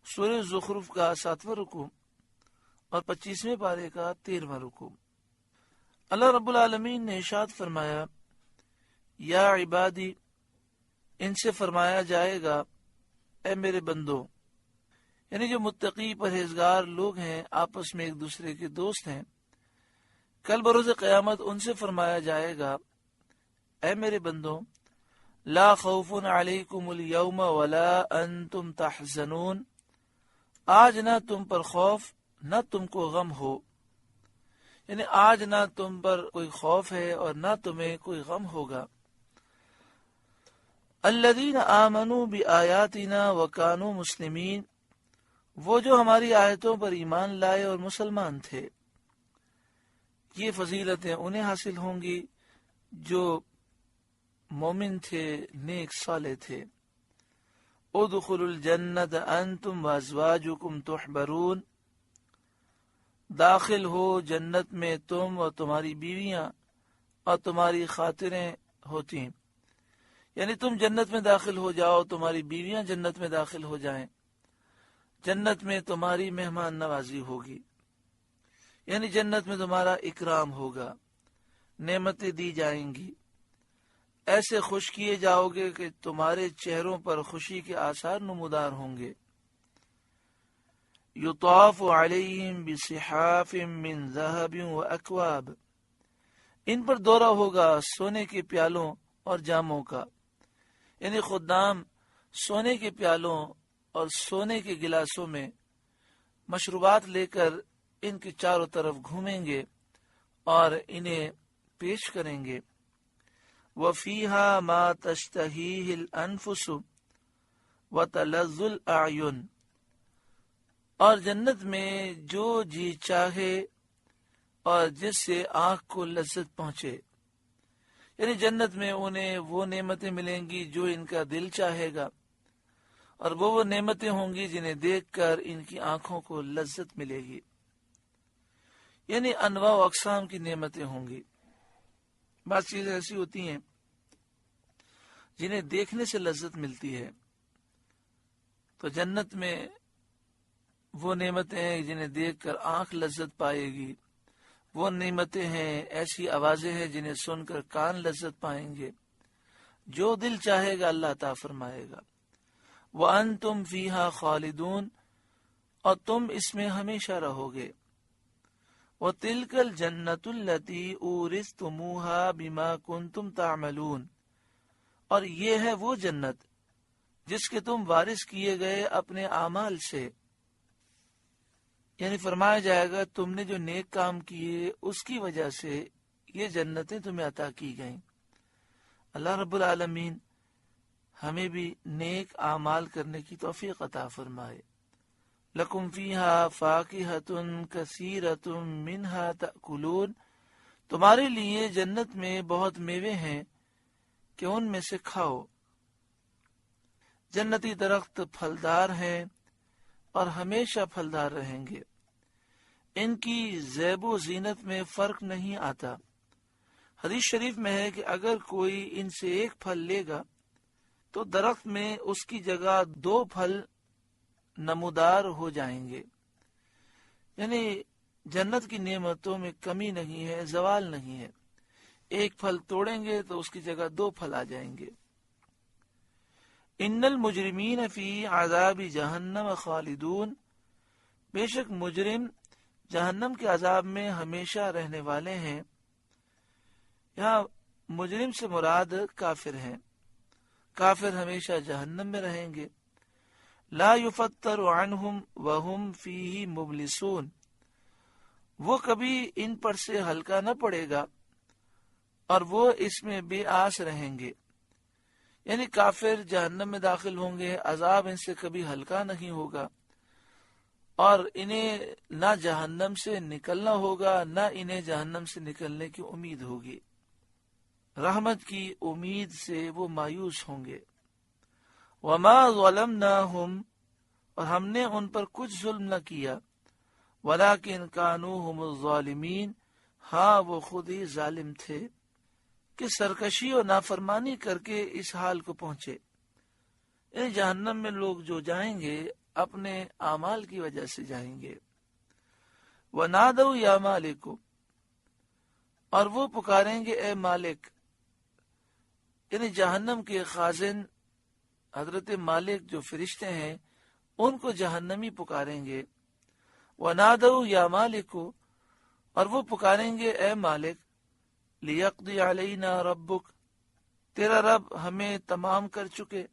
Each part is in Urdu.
سورہ زخرف کا 7واں رکوع اور 25ویں پارے کا 13واں رکوع۔ اللہ رب العالمین نے ارشاد فرمایا، یا عبادی، ان سے فرمایا جائے گا اے میرے بندو، یعنی جو متقی پرہیزگار لوگ ہیں، آپس میں ایک دوسرے کے دوست ہیں، کل بروز قیامت ان سے فرمایا جائے گا اے میرے بندو، لا خوف علیکم اليوم ولا انتم تحزنون، آج نہ تم پر خوف نہ تم کو غم ہو، یعنی آج نہ تم پر کوئی خوف ہے اور نہ تمہیں کوئی غم ہوگا۔ الذین آمنوا بآیاتنا وکانوا مسلمین، وہ جو ہماری آیتوں پر ایمان لائے اور مسلمان تھے، یہ فضیلتیں انہیں حاصل ہوں گی جو مومن تھے، نیک صالح تھے۔ ادخلوا الجنت انتم وازواجکم تحبرون، داخل ہو جنت میں تم اور تمہاری بیویاں اور تمہاری خاطریں ہوتی، یعنی تم جنت میں داخل ہو جاؤ، تمہاری بیویاں جنت میں داخل ہو جائیں، جنت میں تمہاری مہمان نوازی ہوگی، یعنی جنت میں تمہارا اکرام ہوگا، نعمتیں دی جائیں گی، ایسے خوش کیے جاؤ گے کہ تمہارے چہروں پر خوشی کے آثار نمودار ہوں گے۔ یطاف علیہم بصحاف من ذہب واکواب، ان پر دورہ ہوگا سونے کے پیالوں اور جاموں کا، یعنی خدام سونے کے پیالوں اور سونے کے گلاسوں میں مشروبات لے کر ان کے چاروں طرف گھومیں گے اور انہیں پیش کریں گے۔ وَفِيهَا مَا تَشْتَهِيهِ الْأَنفُسُ وَتَلَذُّ الْأَعْيُنُ، اور جنت میں جو جی چاہے اور جس سے آنکھ کو لذت پہنچے، یعنی جنت میں انہیں وہ نعمتیں ملیں گی جو ان کا دل چاہے گا، اور وہ نعمتیں ہوں گی جنہیں دیکھ کر ان کی آنکھوں کو لذت ملے گی، یعنی انواع و اقسام کی نعمتیں ہوں گی۔ بعض چیزیں ایسی ہوتی ہیں جنہیں دیکھنے سے لذت ملتی ہے، تو جنت میں وہ نعمتیں ہیں جنہیں دیکھ کر آنکھ لذت پائے گی، وہ نعمتیں ہیں، ایسی آوازیں ہیں جنہیں سن کر کان لذت پائیں گے، جو دل چاہے گا اللہ عطا فرمائے گا۔ وَأَنْتُمْ فِيهَا خَالِدُونَ، اور تم اس میں ہمیشہ رہو گے۔ وَتِلْكَ الْجَنَّةُ الَّتِي أُورِثْتُمُوهَا بِمَا كُنْتُمْ تَعْمَلُونَ، اور یہ ہے وہ جنت جس کے تم وارث کیے گئے اپنے اعمال سے، یعنی فرمایا جائے گا تم نے جو نیک کام کیے اس کی وجہ سے یہ جنتیں تمہیں عطا کی گئیں۔ اللہ رب العالمین ہمیں بھی نیک اعمال کرنے کی توفیق عطا فرمائے۔ لَكُمْ فِيهَا فَاكِهَةٌ كَثِيرَةٌ مِّنْهَا تَأْكُلُونَ، تمہارے لیے جنت میں بہت میوے ہیں کہ ان میں سے کھاؤ۔ جنتی درخت پھلدار ہیں اور ہمیشہ پھلدار رہیں گے، ان کی زیب و زینت میں فرق نہیں آتا۔ حدیث شریف میں ہے کہ اگر کوئی ان سے ایک پھل لے گا تو درخت میں اس کی جگہ 2 پھل نمودار ہو جائیں گے، یعنی جنت کی نعمتوں میں کمی نہیں ہے، زوال نہیں ہے، ایک پھل توڑیں گے تو اس کی جگہ 2 پھل آ جائیں گے۔ ان المجرمین فی عذاب جہنم خالدون، بے شک مجرم جہنم کے عذاب میں ہمیشہ رہنے والے ہیں۔ یہاں مجرم سے مراد کافر ہیں، کافر ہمیشہ جہنم میں رہیں گے۔ لا یفتر عنہم وہم فیہ مبلسون، وہ کبھی ان پر سے ہلکا نہ پڑے گا اور وہ اس میں بے آس رہیں گے، یعنی کافر جہنم میں داخل ہوں گے، عذاب ان سے کبھی ہلکا نہیں ہوگا، اور انہیں نہ جہنم سے نکلنا ہوگا، نہ انہیں جہنم سے نکلنے کی امید ہوگی، رحمت کی امید سے وہ مایوس ہوں گے۔ وما ظلمناہم، اور ہم نے ان پر کچھ ظلم نہ کیا، ولکن کانوا ھم الظالمین، ہاں وہ خود ہی ظالم تھے کہ سرکشی اور نافرمانی کر کے اس حال کو پہنچے۔ یعنی جہنم میں لوگ جو جائیں گے اپنے اعمال کی وجہ سے جائیں گے۔ وَنَادَوْا يَا مَالِكُ، اور وہ پکاریں گے اے مالک، یعنی جہنم کے خازن حضرت مالک جو فرشتے ہیں ان کو جہنمی پکاریں گے۔ وَنَادَوْا يَا مَالِكُ، اور وہ پکاریں گے اے مالک، لِيَقْضِيَ عَلَيْنَا رَبُّكَ، تیرا رب ہمیں تمام کر چکے،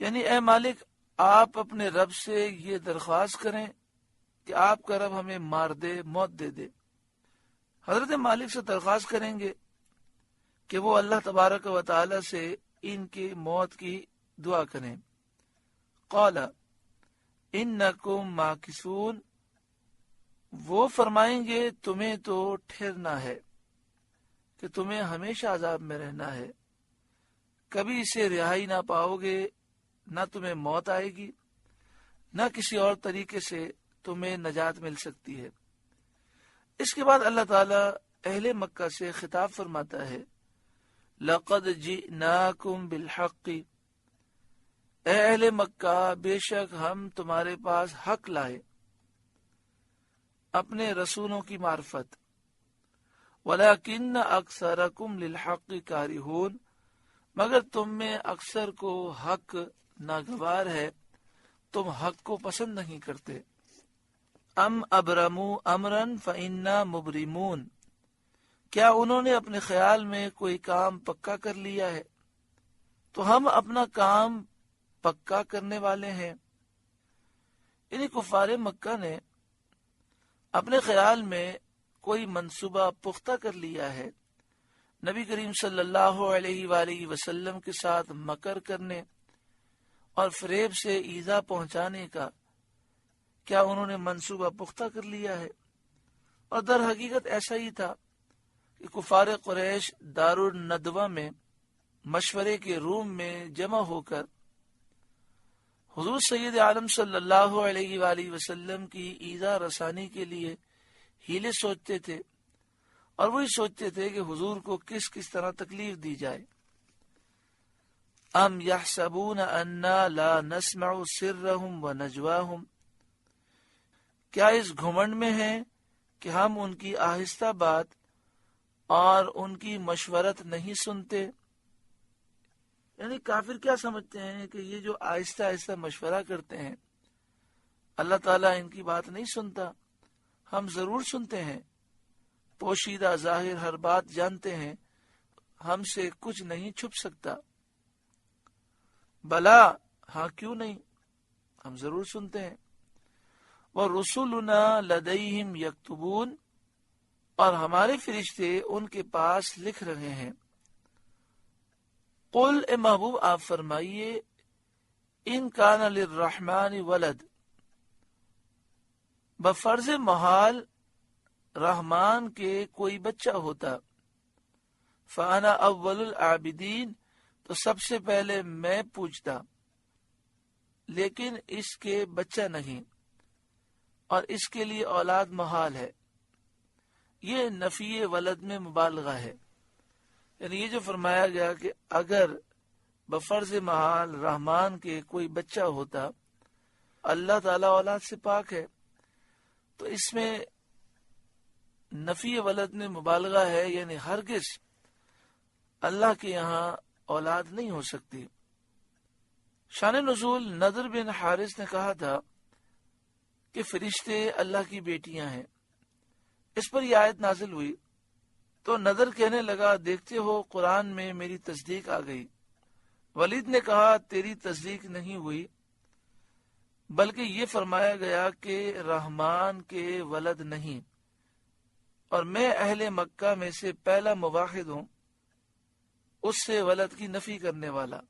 یعنی اے مالک آپ اپنے رب سے یہ درخواست کریں کہ آپ کا رب ہمیں مار دے، موت دے دے۔ حضرت مالک سے درخواست کریں گے کہ وہ اللہ تبارک و تعالی سے ان کی موت کی دعا کریں۔ قال انکم ماکثون، وہ فرمائیں گے تمہیں تو ٹھہرنا ہے، کہ تمہیں ہمیشہ عذاب میں رہنا ہے، کبھی اسے رہائی نہ پاؤ گے، نہ تمہیں موت آئے گی، نہ کسی اور طریقے سے تمہیں نجات مل سکتی ہے۔ اس کے بعد اللہ تعالیٰ اہل مکہ سے خطاب فرماتا ہے، لَقَدْ جِئْنَاكُمْ بِالْحَقِّ، اے اہل مکہ بے شک ہم تمہارے پاس حق لائے، اپنے رسولوں کی معرفت، وَلَكِنَّ أَكْثَرَكُمْ لِلْحَقِّ كَارِهُونَ، مگر تم میں اکثر کو حق ناگوار ہے، تم حق کو پسند نہیں کرتے۔ ام ابرموا امرا فإنا مبرمون، کیا انہوں نے اپنے خیال میں کوئی کام پکا کر لیا ہے تو ہم اپنا کام پکا کرنے والے ہیں۔ یعنی کفار مکہ نے اپنے خیال میں کوئی منصوبہ پختہ کر لیا ہے، نبی کریم صلی اللہ علیہ وآلہ وسلم کے ساتھ مکر کرنے اور فریب سے ایذا پہنچانے کا، کیا انہوں نے منصوبہ پختہ کر لیا ہے؟ اور در حقیقت ایسا ہی تھا کہ کفار قریش دار الندوہ میں مشورے کے روم میں جمع ہو کر حضور سید عالم صلی اللہ علیہ وآلہ وسلم کی ایذا رسانی کے لیے ہیلے سوچتے تھے، اور وہی سوچتے تھے کہ حضور کو کس کس طرح تکلیف دی جائے۔ ام یحسبون انا لا نسمع سرهم ونجواهم، کیا اس گھمنڈ میں ہیں کہ ہم ان کی آہستہ بات اور ان کی مشورت نہیں سنتے؟ یعنی کافر کیا سمجھتے ہیں کہ یہ جو آہستہ آہستہ مشورہ کرتے ہیں اللہ تعالیٰ ان کی بات نہیں سنتا، ہم ضرور سنتے ہیں، پوشیدہ ظاہر ہر بات جانتے ہیں، ہم سے کچھ نہیں چھپ سکتا۔ بلا، ہاں کیوں نہیں، ہم ضرور سنتے ہیں۔ وَرُسُلُنَا لَدَيْهِمْ يَكْتُبُونَ، اور ہمارے فرشتے ان کے پاس لکھ رہے ہیں۔ قل، اے محبوب آپ فرمائیے، ان کان للرحمن ولد، بفرض محال رحمان کے کوئی بچہ ہوتا، فانا اول العابدین، تو سب سے پہلے میں پوچھتا، لیکن اس کے بچہ نہیں اور اس کے لیے اولاد محال ہے۔ یہ نفی ولد میں مبالغہ ہے، یعنی یہ جو فرمایا گیا کہ اگر بفرض محال رحمان کے کوئی بچہ ہوتا، اللہ تعالیٰ اولاد سے پاک ہے، تو اس میں نفی ولد میں مبالغہ ہے، یعنی ہرگز اللہ کے یہاں اولاد نہیں ہو سکتی۔ شان نزول نضر بن حارث نے کہا تھا کہ فرشتے اللہ کی بیٹیاں ہیں۔ اس پر یہ آیت نازل ہوئی تو نضر کہنے لگا، دیکھتے ہو قرآن میں میری تصدیق آ گئی۔ ولید نے کہا، تیری تصدیق نہیں ہوئی، بلکہ یہ فرمایا گیا کہ رحمان کے ولد نہیں، اور میں اہل مکہ میں سے پہلا مواحد ہوں اس سے ولد کی نفی کرنے والا۔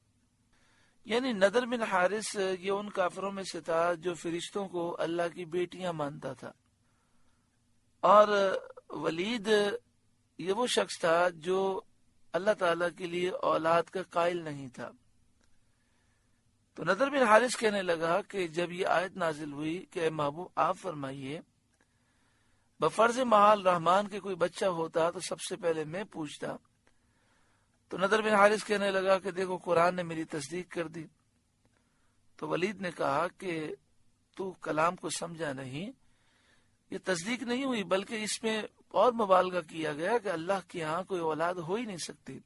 یعنی نضر بن حارث یہ ان کافروں میں سے تھا جو فرشتوں کو اللہ کی بیٹیاں مانتا تھا، اور ولید یہ وہ شخص تھا جو اللہ تعالیٰ کے لیے اولاد کا قائل نہیں تھا۔ تو نضر بن حارث کہنے لگا کہ جب یہ آیت نازل ہوئی کہ اے محبوب آپ فرمائیے، بفرض محال رحمان کے کوئی بچہ ہوتا تو سب سے پہلے میں پوچھتا، تو نضر بن حارث کہنے لگا کہ دیکھو قرآن نے میری تصدیق کر دی۔ تو ولید نے کہا کہ تو کلام کو سمجھا نہیں، یہ تصدیق نہیں ہوئی، بلکہ اس میں اور مبالغہ کیا گیا کہ اللہ کے ہاں کوئی اولاد ہو ہی نہیں سکتی۔